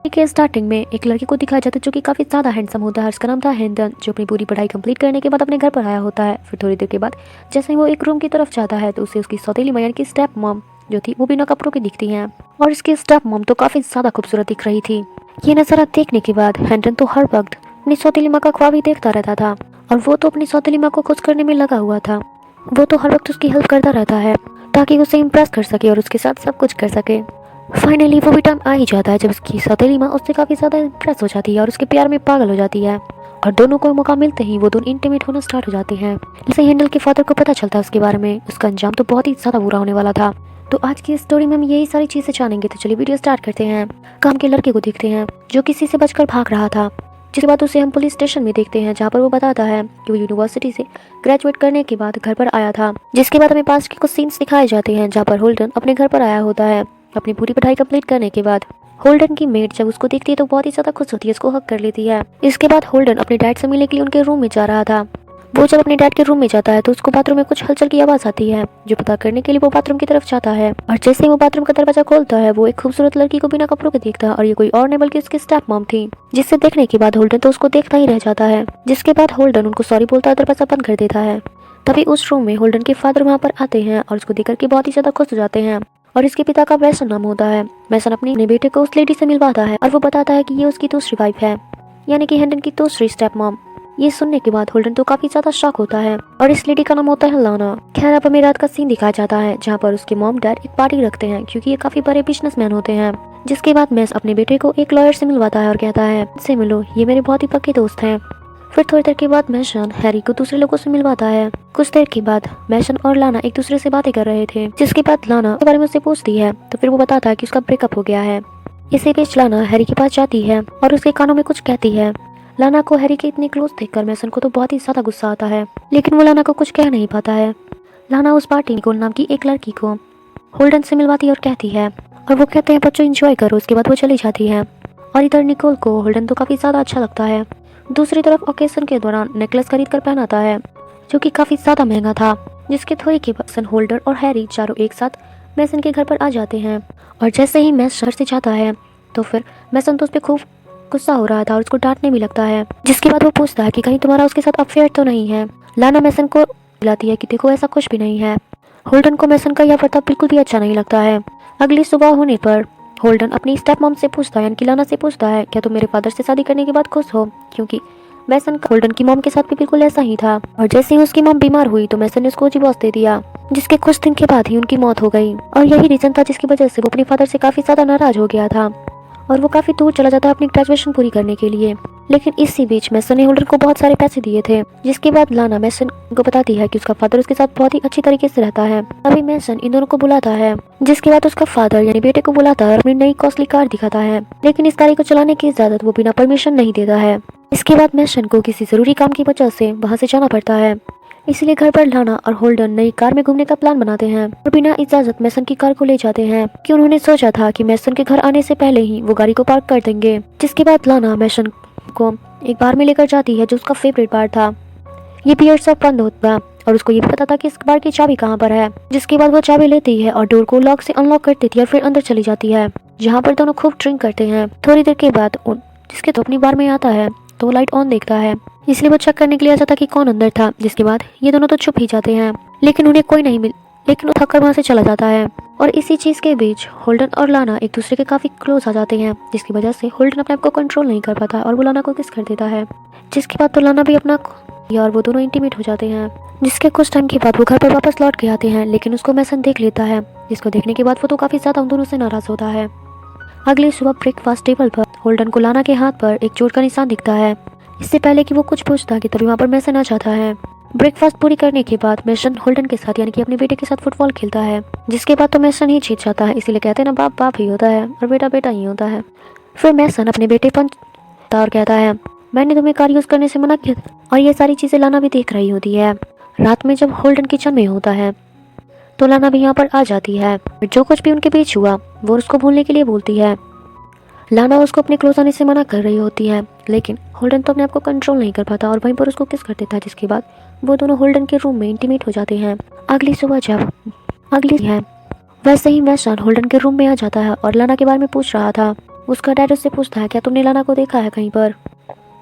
के स्टार्टिंग में एक लड़के को दिखाया जाता है जो कि काफ़ी ज़्यादा हैंडसम होता है। उसका नाम था हेंदन, जो अपनी पूरी पढ़ाई कंप्लीट करने के बाद अपने घर पर आया होता है। फिर थोड़ी देर के बाद जैसे ही वो एक रूम की तरफ जाता है तो उसे उसकी सौतेली माँ यानी कि स्टेप मॉम जो थी वो बिना कपड़ों की दिखती हैं। और इसकी स्टेप मॉम तो काफ़ी ज़्यादा खूबसूरत दिख रही थी। ये नज़ारा देखने के बाद हेंडन तो हर वक्त अपनी सौतेली माँ का ख्वाब ही देखता रहता था। और वो तो अपनी सौतेली माँ को खुश करने में लगा हुआ था। वो तो हर वक्त उसकी हेल्प करता रहता है ताकि उसे इम्प्रेस कर सके और उसके साथ सब कुछ कर सके। फाइनली वो भी टाइम आ ही जाता है जब उसकी सौतेली माँ उससे काफ़ी ज़्यादा इम्प्रेस हो जाती है और उसके प्यार में पागल हो जाती है। और दोनों को मौका मिलते ही वो दोनों इंटीमेट होना स्टार्ट हो जाते हैं। जैसे हैंडल के फादर को पता चलता है उसके बारे में, उसका अंजाम तो बहुत ही ज़्यादा बुरा होने वाला था। तो आज की स्टोरी में हम यही सारी चीज़ें जानेंगे। तो चलिए वीडियो स्टार्ट करते हैं। काम के लड़के को देखते हैं जो किसी से बचकर भाग रहा था। जिसके बाद उसे हम पुलिस स्टेशन में देखते हैं जहाँ पर वो बताता है कि वो यूनिवर्सिटी से ग्रेजुएट करने के बाद घर पर आया था। जिसके बाद हमें पास्ट के कुछ सीन्स दिखाए जाते हैं जहाँ पर होल्डन अपने घर पर आया होता है अपनी पूरी पढ़ाई कंप्लीट करने के बाद। होल्डन की मेड जब उसको देखती है तो बहुत ही ज्यादा खुश होती है, उसको हक कर लेती है। इसके बाद होल्डन अपने डैड से मिलने के लिए उनके रूम में जा रहा था। वो जब अपने डैड के रूम में जाता है तो उसको बाथरूम में कुछ हलचल की आवाज आती है, जो पता करने के लिए वो बाथरूम की तरफ जाता है। और जैसे ही वो बाथरूम का दरवाजा खोलता है वो एक खूबसूरत लड़की को बिना कपड़ों के देखता है और ये कोई और नहीं बल्कि उसकी स्टेप मॉम थी। जिससे देखने के बाद होल्डन तो उसको देखता ही रह जाता है। जिसके बाद होल्डन उनको सॉरी बोलता है, दरवाजा बंद कर देता है। तभी उस रूम में होल्डन के फादर वहाँ पर आते हैं और उसको देखकर के बहुत ही ज्यादा खुश हो जाते हैं। और इसके पिता का मैसन नाम होता है। मैसन अपने बेटे को उस लेडी से मिलवाता है और वो बताता है कि ये उसकी दूसरी वाइफ है, यानी कि हेंडन की दूसरी स्टेप मॉम। ये सुनने के बाद होल्डन तो काफी ज्यादा शॉक होता है और इस लेडी का नाम होता है लाना। खैर अब हमें रात का सीन दिखाया जाता है जहाँ पर उसके मॉम डैड एक पार्टी रखते हैं क्योंकि ये काफी बड़े बिजनेसमैन होते हैं। जिसके बाद मैस अपने बेटे को एक लॉयर से मिलवाता है और कहता है इससे मिलो, ये मेरे बहुत ही पक्के दोस्त हैं। फिर थोड़ी देर के बाद मैशन हैरी को दूसरे लोगों से मिलवाता है। कुछ देर के बाद मैशन और लाना एक दूसरे से बातें कर रहे थे। जिसके बाद लाना के बारे में उससे पूछती है तो फिर वो बताता है कि उसका ब्रेकअप हो गया है। इसी बीच लाना हैरी के पास जाती है और उसके कानों में कुछ कहती है। लाना को हैरी के इतने क्लोज देखकर मैसन को तो बहुत ही ज्यादा गुस्सा आता है, लेकिन वो लाना को कुछ कह नहीं पाता है। लाना उस पार्टी निकोल नाम की एक लड़की को होल्डन से मिलवाती है और कहती है, और वो कहते हैं बच्चों एंजॉय करो। उसके बाद वो चली जाती है। और इधर निकोल को होल्डन तो काफी ज्यादा अच्छा लगता है। दूसरी तरफ ओकेजन के दौरान नेकलेस खरीद कर पहनाता है जो कि काफी ज्यादा महंगा था। जिसके थोड़ी के बाद मैसन, होल्डन और हैरी चारों एक साथ मैसन के घर पर आ जाते हैं। और जैसे ही मैस शहर से जाता है तो फिर मैसन तो उस पर खूब गुस्सा हो रहा था और उसको डांटने भी लगता है। जिसके बाद वो पूछता है कि कहीं तुम्हारा उसके साथ अफेयर तो नहीं है। लाना मैसन को दिलाती है कि देखो ऐसा कुछ भी नहीं है। होल्डन को मैसन का यह बर्ताव बिल्कुल भी अच्छा नहीं लगता है। अगली सुबह होने पर होल्डन अपनी स्टेप मॉम से पूछता है, यानी कि लाना से पूछता है, क्या तुम मेरे फादर से शादी करने के बाद खुश हो? क्योंकि मैसन का होल्डन की मॉम के साथ भी बिल्कुल ऐसा ही था। और जैसे ही उसकी मॉम बीमार हुई तो मैसन ने उसको डिवोर्स दे दिया, जिसके कुछ दिन के बाद ही उनकी मौत हो गई। और यही रीजन था जिसकी वजह से वो अपने फादर से काफी ज्यादा नाराज हो गया था और वो काफी दूर चला जाता है अपनी ग्रेजुएशन पूरी करने के लिए। लेकिन इसी बीच मैसन ने होल्डन को बहुत सारे पैसे दिए थे। जिसके बाद लाना मैसन को बताती है कि उसका फादर उसके साथ बहुत ही अच्छी तरीके से रहता है। अभी मैसन इन दोनों को बुलाता है। जिसके बाद उसका फादर यानी बेटे को बुलाता है और अपनी नई कॉस्टली कार दिखाता है, लेकिन इस गाड़ी को चलाने की इजाजत वो बिना परमिशन नहीं देता है। इसके बाद मैसन को किसी जरूरी काम की वजह से वहाँ से जाना पड़ता है, इसलिए घर पर लाना और होल्डन नई कार में घूमने का प्लान बनाते हैं और बिना इजाजत मैसन की कार को ले जाते हैं कि उन्होंने सोचा था कि मैसन के घर आने से पहले ही वो गाड़ी को पार्क कर देंगे। जिसके बाद लाना मैसन को एक बार में लेकर जाती है जो उसका फेवरेट बार था। ये बियर सब बंद होता और उसको ये भी पता था कि इस बार की चाबी कहाँ पर है। जिसके बाद वो चाबी लेती है और डोर को लॉक से अनलॉक कर देती है और फिर अंदर चली जाती है, जहाँ पर दोनों खूब ड्रिंक करते हैं। थोड़ी देर के बाद जिसके तो अपनी बार में आता है तो वो लाइट ऑन देखता है, इसलिए वो चेक करने के लिए आ जाता कि कौन अंदर था। जिसके बाद ये दोनों तो चुप ही जाते हैं, लेकिन उन्हें कोई नहीं लेकिन वो थककर वहाँ से चला जाता है। और इसी चीज के बीच होल्डन और लाना एक दूसरे के काफी क्लोज आ जाते हैं, जिसकी वजह से होल्डन अपने आप को कंट्रोल नहीं कर पाता और वो लाना को किस कर देता है। जिसके बाद तो लाना भी अपना और वो दोनों इंटीमेट हो जाते हैं। जिसके कुछ टाइम के बाद वो घर पर वापस लौट के आते हैं, लेकिन उसको मैसन देख लेता है। जिसको देखने के बाद वो तो काफी ज्यादा उन दोनों से नाराज होता है। अगली सुबह ब्रेकफास्ट टेबल पर होल्डन को लाना के हाथ पर एक चोट का निशान दिखता है। इससे पहले कि वो कुछ पूछता कि तभी वहाँ पर मैसन आ जाता है। ब्रेकफास्ट पूरी करने के बाद मैसन होल्डन के साथ यानी कि अपने बेटे के साथ फुटबॉल खेलता है। जिसके बाद तो मैसन ही जीत जाता है, इसीलिए कहते हैं ना बाप बाप ही होता है और बेटा बेटा ही होता है। फिर मैसन अपने बेटे पर और कहता है मैंने तुम्हें कार यूज करने से मना किया था। और ये सारी चीजें लाना भी देख रही होती है। रात में जब होल्डन किचन में होता है तो लाना भी यहाँ पर आ जाती है। जो कुछ भी उनके बीच हुआ वो उसको भूलने के लिए बोलती है। लाना उसको अपने क्लोज आने से मना कर रही होती है, लेकिन होल्डन तो अपने आप को कंट्रोल नहीं कर पाता और वहीं पर उसको किस कर देता है। जिसके बाद वो दोनों होल्डन के रूम में इंटीमेट हो जाते हैं। अगली सुबह जब अगली है वैसे ही मैसन होल्डन के रूम में आ जाता है और लाना के बारे में पूछ रहा था। उसका डैड उससे पूछता है क्या तुमने लाना को देखा है कहीं पर,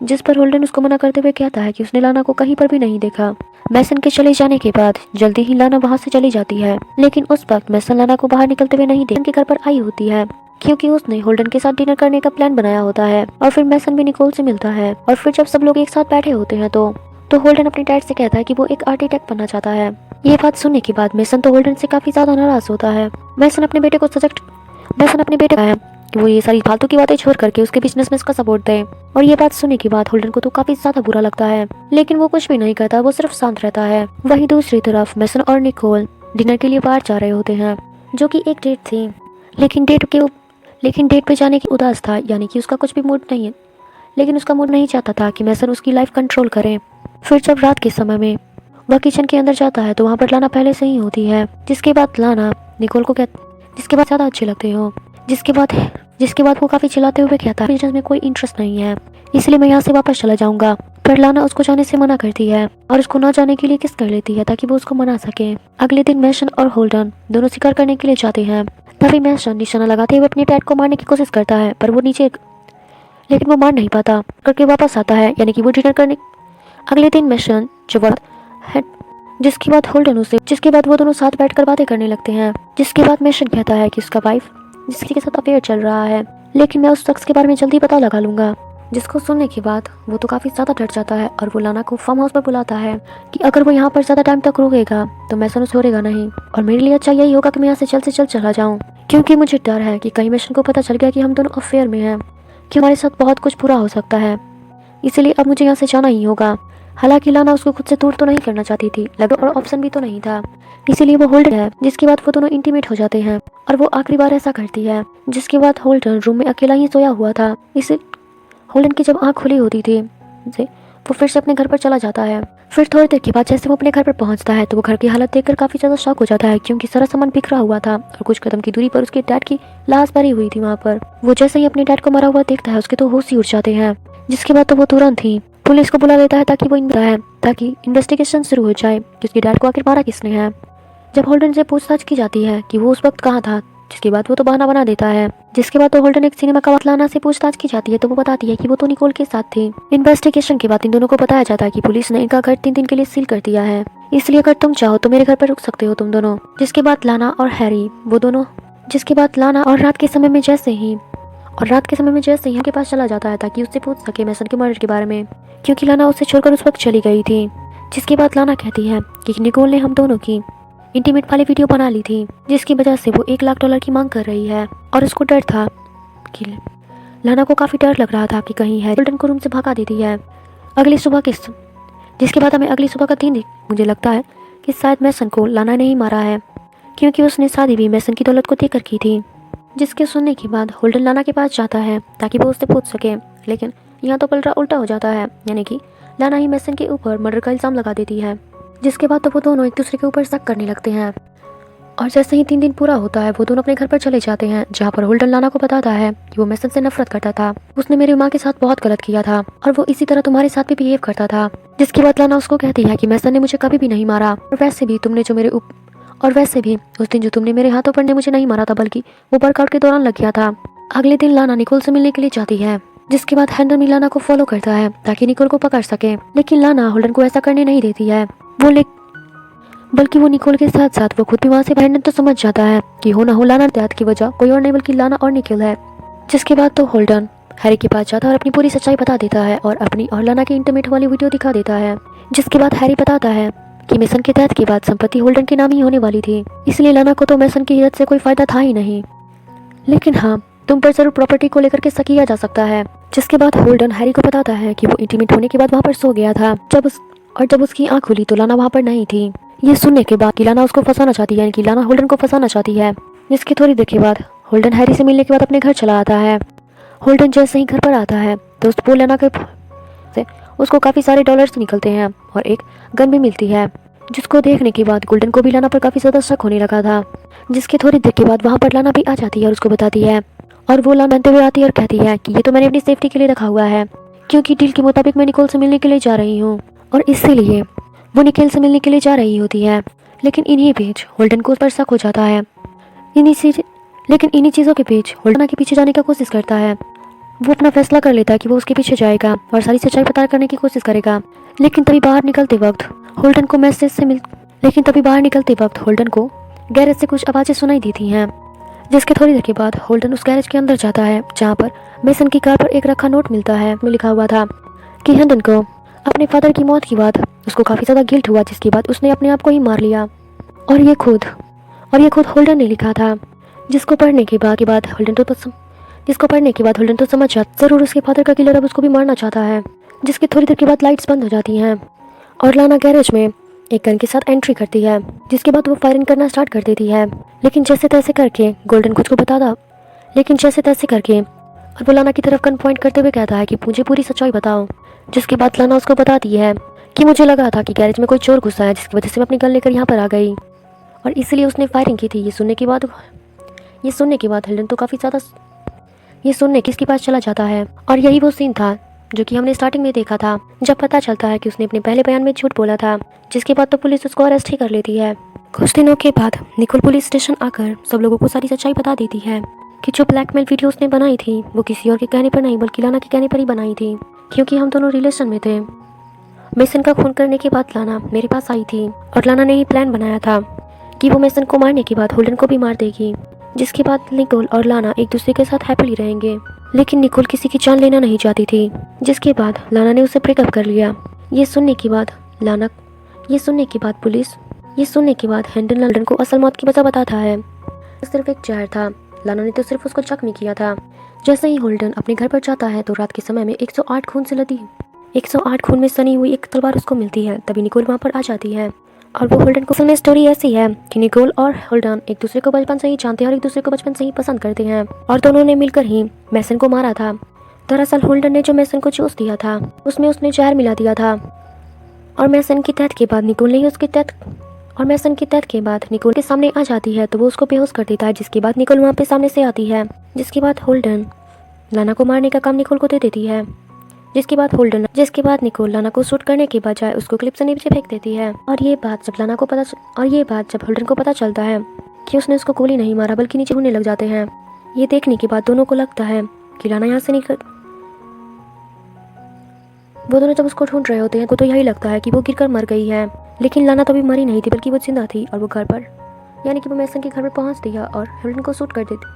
जिस पर होल्डन उसको मना करते हुए कहता है कि उसने लाना को कहीं पर भी नहीं देखा। मैसन के चले जाने के बाद जल्दी ही लाना वहाँ से चली जाती है, लेकिन उस वक्त मैसन लाना को बाहर निकलते हुए नहीं देख के घर पर आई होती है, क्योंकि उसने होल्डन के साथ डिनर करने का प्लान बनाया होता है। और फिर मैसन भी निकोल से मिलता है, और फिर जब सब लोग एक साथ बैठे होते हैं तो होल्डन अपने डैड से कहता है कि वो एक आर्किटेक्ट बनना चाहता है। ये बात सुनने के बाद मैसन तो होल्डन से काफी ज्यादा नाराज होता है। मैसन अपने बेटे का है कि वो ये सारी फालतू की बातें छोड़ करके उसके बिजनेस में उसका सपोर्ट दे। और ये बात सुनने के बाद होल्डन को तो काफी ज्यादा बुरा लगता है, लेकिन वो कुछ भी नहीं करता, वो सिर्फ शांत रहता है। वहीं दूसरी तरफ मैसन और निकोल डिनर के लिए बाहर जा रहे होते हैं, जो कि एक डेट थी, लेकिन डेट पे जाने की उदास था, यानी कि उसका कुछ भी मूड नहीं है, लेकिन उसका मूड नहीं चाहता था कि मैसन उसकी लाइफ कंट्रोल करे। फिर जब रात के समय में वह किचन के अंदर जाता है तो वहाँ पर लाना पहले से ही होती है, जिसके बाद लाना निकोल को जिसके बाद ज़्यादा अच्छे लगते हो, जिसके बाद वो काफ़ी चिल्लाते हुए कहता है बिजनेस में कोई इंटरेस्ट नहीं है, इसलिए मैं यहाँ से वापस चला जाऊंगा। पर लाना उसको जाने से मना करती है और उसको ना जाने के लिए किस कर लेती है ताकि वो उसको मना सके। अगले दिन मैसन और होल्डन दोनों शिकार करने के लिए जाते हैं। तभी मैसन निशाना लगाते हुए अपने डैड को मारने की कोशिश करता है, पर वो लेकिन वो मार नहीं पाता, करके वापस आता है, यानी कि वो डिनर करने। अगले दिन मैसन है, जिसके बाद वो दोनों साथ बैठकर बातें करने लगते हैं। जिसके बाद मैसन कहता है कि उसका वाइफ जिसके के साथ अफेयर चल रहा है, लेकिन मैं उस शख्स के बारे में जल्दी पता लगा लूंगा। जिसको सुनने के बाद वो तो काफी ज्यादा डर जाता है और वो लाना को फार्म हाउस पर बुलाता है कि अगर वो यहाँ पर ज्यादा टाइम तक रुकेगा तो मैसन उसे छोड़ेगा नहीं, और मेरे लिए अच्छा यही होगा कि मैं यहाँ से जल्द से जल्द चला जाऊँ, क्योंकि मुझे डर है कि कहीं मैसन को पता चल गया कि हम दोनों अफेयर में हैं, कि हमारे साथ बहुत कुछ बुरा हो सकता है, इसलिए अब मुझे यहाँ से जाना ही होगा। हालांकि लाना उसको खुद से दूर तो नहीं करना चाहती थी, लगभग और ऑप्शन भी तो नहीं था, इसीलिए वो होल्डन है। जिसके बाद वो दोनों इंटीमेट हो जाते हैं और वो आखिरी बार ऐसा करती है। जिसके बाद होल्डन रूम में अकेला ही सोया हुआ था, इसे होल्डन की जब आँख खुली होती थी वो फिर से अपने घर पर चला जाता है। फिर थोड़ी देर के बाद जैसे वो अपने घर पर पहुंचता है तो वो घर की हालत देखकर काफी ज्यादा शॉक हो जाता है, क्योंकि सारा सामान बिखरा हुआ था और कुछ कदम की दूरी पर उसके डैड की लाश भरी हुई थी। वहाँ पर वो जैसे ही अपने डैड को मरा हुआ देखता है उसके तो होश ही उड़ जाते हैं। जिसके बाद तो वो तुरंत ही पुलिस को बुला लेता है ताकि इन्वेस्टिगेशन शुरू हो जाए कि उसके डैड को आखिर मारा किसने है। जब होल्डन से पूछताछ की जाती है कि वो उस वक्त कहाँ था, जिसके बाद वो तो बहाना बना देता है। जिसके बाद तो होल्डन एक सिनेमा का लाना से पूछताछ की जाती है तो वो बताती है कि वो तो निकोल के साथ थी। इन्वेस्टिगेशन के बाद इन दोनों को बताया जाता है कि पुलिस ने इनका घर 3 दिन के लिए सील कर दिया है, इसलिए अगर तुम चाहो तो मेरे घर पर रुक सकते हो तुम दोनों। जिसके बाद लाना और रात के समय में जैसे ही उनके पास चला जाता है ताकि उससे पूछ सके मैसन के मर्डर के बारे में, क्योंकि लाना उसे छोड़कर उस वक्त चली गई थी। जिसके बाद लाना कहती है कि निकोल ने हम दोनों की इंटीमेट वाली वीडियो बना ली थी, जिसकी वजह से वो $1 लाख की मांग कर रही है, और उसको डर था कि लाना को काफ़ी डर लग रहा था कि कहीं है होल्डन को रूम से भगा देती है। जिसके बाद हमें अगली सुबह का दिन मुझे लगता है कि शायद मैसन को लाना ने ही मारा है, क्योंकि उसने शादी भी मैसन की दौलत को देकर की थी। जिसके सुनने के बाद होल्डन लाना के पास जाता है ताकि वो उससे पूछ सके, लेकिन यहाँ तो पलटा उल्टा हो जाता है, यानी कि लाना ही मैसन के ऊपर मर्डर का इल्ज़ाम लगा देती है। जिसके बाद तो वो दोनों एक दूसरे के ऊपर शक करने लगते हैं, और जैसे ही 3 दिन पूरा होता है वो दोनों अपने घर पर चले जाते हैं, जहाँ पर होल्डन लाना को बताता है कि वो मैसन से नफरत करता था, उसने मेरी माँ के साथ बहुत गलत किया था और वो इसी तरह तुम्हारे साथ भी बिहेव करता था। जिसके बाद लाना उसको कहती है कि मैसन ने मुझे कभी भी नहीं मारा, और वैसे भी उस दिन जो तुमने मेरे हाथों पर ने मुझे नहीं मारा था, बल्कि वो वर्कआउट के दौरान लग गया था। अगले दिन लाना निकोल से मिलने के लिए जाती है, जिसके बाद हैंडल लाना को फॉलो करता है ताकि निकोल को पकड़ सके, लेकिन लाना होल्डन को ऐसा करने नहीं देती है, बल्कि वो निकोल के साथ साथ वो खुद भी वहाँ से हैंडल तो समझ जाता है कि हो ना हो लाना डेथ की वजह कोई और नहीं बल्कि लाना और निकोल है। जिसके बाद तो होल्डन हैरी के पास जाता है और अपनी पूरी सच्चाई बता देता है और अपनी और लाना की इंटीमेट वाली वीडियो दिखा देता है। जिसके बाद हैरी बताता है कि मैसन के डेथ के बाद संपत्ति होल्डन के नाम ही होने वाली थी, इसलिए लाना को तो मैसन की हियत से कोई फायदा था ही नहीं, लेकिन हाँ तुम पर जरूर प्रॉपर्टी को लेकर के शक किया जा सकता है। जिसके बाद होल्डन हैरी को बताता है कि वो इंटीमेट होने के बाद वहाँ पर सो गया था, जब उसकी आँख खुली तो लाना वहाँ पर नहीं थी। ये सुनने के बाद कि लाना उसको फंसाना चाहती है, यानी कि लाना होल्डन को फंसाना चाहती है। जिसकी थोड़ी देर के बाद होल्डन हैरी से मिलने के बाद अपने घर चला आता है। होल्डन जैसे ही घर पर आता है तो उसको लाना के से उसको काफ़ी सारे डॉलर्स निकलते हैं और एक गन भी मिलती है, जिसको देखने के बाद गोल्डन को भी लाना पर काफ़ी ज़्यादा शक होने लगा था। जिसके थोड़ी देर के बाद वहाँ पर लाना भी आ जाती है और उसको बताती है, और वो लाना बनते हुए आती है और कहती है कि ये तो मैंने अपनी सेफ्टी के लिए रखा हुआ है, क्योंकि डील के मुताबिक मैं निकोल से मिलने के लिए जा रही हूँ, और इसीलिए वो निकोल से मिलने के लिए जा रही होती है। लेकिन इन्हीं बीच होल्डन को उस पर शक हो जाता है। लेकिन इन्हीं चीज़ों के बीच होल्डन के पीछे जाने का कोशिश करता है। वो अपना फैसला कर लेता है कि वो उसके पीछे जाएगा और सारी सच्चाई पता करने की कोशिश करेगा। लेकिन तभी बाहर निकलते वक्त होल्डन को गैरेज से कुछ आवाज़ें सुनाई देती हैं, जिसके थोड़ी देर के बाद होल्डन उस गैरेज के अंदर जाता है, जहाँ पर मेसन की कार पर एक रखा नोट मिलता है। में लिखा हुआ था कि हेंडन को अपने फादर की मौत के बाद उसको काफ़ी ज़्यादा गिल्ट हुआ, जिसके बाद उसने अपने आप को ही मार लिया। और ये खुद होल्डन ने लिखा था, जिसको पढ़ने के बाद होल्डन तो समझ जाता ज़रूर उसके फादर का किलर अब उसको भी मारना चाहता है। जिसकी थोड़ी देर के बाद लाइट्स बंद हो जाती हैं और लाना गैरेज में एक गन के साथ एंट्री करती है, जिसके बाद वो फायरिंग करना स्टार्ट कर देती है। लेकिन जैसे तैसे करके और वो लाना की तरफ गन पॉइंट करते हुए कहता है कि मुझे पूरी सच्चाई बताओ। जिसके बाद लाना उसको बताती है कि मुझे लगा था कि गैरेज में कोई चोर घुसा है, जिसकी वजह से मैं अपनी गन लेकर यहाँ पर आ गई और इसीलिए उसने फायरिंग की थी। ये सुनने के बाद हेल्डन तो काफ़ी ज़्यादा किसके पास चला जाता है। और यही वो सीन था जो कि हमने स्टार्टिंग में देखा था, जब पता चलता है कि उसने अपने पहले बयान में झूठ बोला था। जिसके बाद तो पुलिस उसको अरेस्ट ही कर लेती है। कुछ दिनों के बाद निकोल पुलिस स्टेशन आकर सब लोगों को सारी सच्चाई बता देती है कि जो ब्लैकमेल वीडियो उसने बनाई थी वो किसी और के कहने पर नहीं बल्कि लाना के कहने पर ही बनाई थी, क्योंकि हम दोनों रिलेशन में थे। मेसन का खून करने के बाद लाना मेरे पास आई थी और लाना ने ही प्लान बनाया था कि वो मेसन को मारने के बाद होल्डन को भी मार देगी। जिसके बाद निकोल और लाना एक दूसरे के साथ हैप्पीली रहेंगे। लेकिन निकोल किसी की जान लेना नहीं चाहती थी, जिसके बाद लाना ने उससे ब्रेकअप कर लिया। ये सुनने के बाद हेंडन लंदन को असल मौत की वजह बताता है। सिर्फ एक जहर था, लाना ने तो सिर्फ उसको जख्मी किया था। जैसे ही होल्डन अपने घर पर जाता है तो रात के समय में 108 खून में सनी हुई एक तलवार उसको मिलती है। तभी निकोल वहाँ पर आ जाती है और वो होल्डन को सुनने स्टोरी ऐसी है कि निकोल और होल्डन एक दूसरे को बचपन से ही जानते हैं और एक दूसरे को बचपन से ही पसंद करते हैं और दोनों ने मिलकर ही मेसन को मारा था। दरअसल होल्डन ने जो मेसन को चूस दिया था उसमें उसने जहर मिला दिया था और मेसन की डेथ के बाद निकोल के सामने आ जाती है तो वो उसको बेहोश कर देता है। जिसके बाद निकोल वहाँ पे सामने से आती है। जिसके बाद होल्डन लाना को मारने का काम निकोल को दे देती है। जिसके बाद निकोल लाना को शूट करने के बजाय उसको क्लिप से नीचे फेंक देती है। और ये बात जब होल्डन को पता चलता है कि उसने उसको गोली नहीं मारा बल्कि नीचे गिरने लग जाते हैं। ये देखने के बाद दोनों को लगता है कि लाना यहाँ से निकल वो दोनों जब उसको ढूंढ रहे होते हैं तो यही लगता है कि वो गिरकर मर गई है। लेकिन लाना तो अभी मरी नहीं थी बल्कि वो जिंदा थी और वो घर पर यानी कि वो मेसन के घर पर पहुंच दिया और होल्डन को शूट कर देती।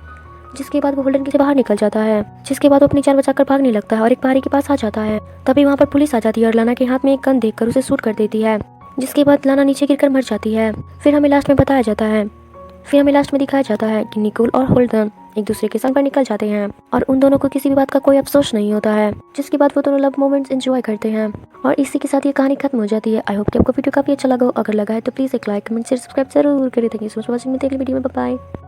जिसके बाद वो होल्डन से बाहर निकल जाता है। जिसके बाद वो अपनी जान बचाकर भागने लगता है और एक पहाड़ी के पास आ जाता है। तभी वहाँ पर पुलिस आ जाती है और लाना के हाथ में एक गन देखकर उसे शूट कर देती है। जिसके बाद लाना नीचे गिरकर मर जाती है। फिर हमें लास्ट में दिखाया जाता है कि निकोल और होल्डन एक दूसरे के संग पर निकल जाते हैं और उन दोनों को किसी भी बात का कोई अफसोस नहीं होता है। जिसके बाद वो दोनों लव मोमेंट्स एंजॉय करते हैं और इसी के साथ ये कहानी खत्म हो जाती है। आई होप कि आपको वीडियो काफी अच्छा लगा हो। अगर लगा है तो प्लीज एक लाइक कमेंट शेयर सब्सक्राइब जरूर करें। Thank you so much for watching. मिलते हैं अगली वीडियो में। Bye bye.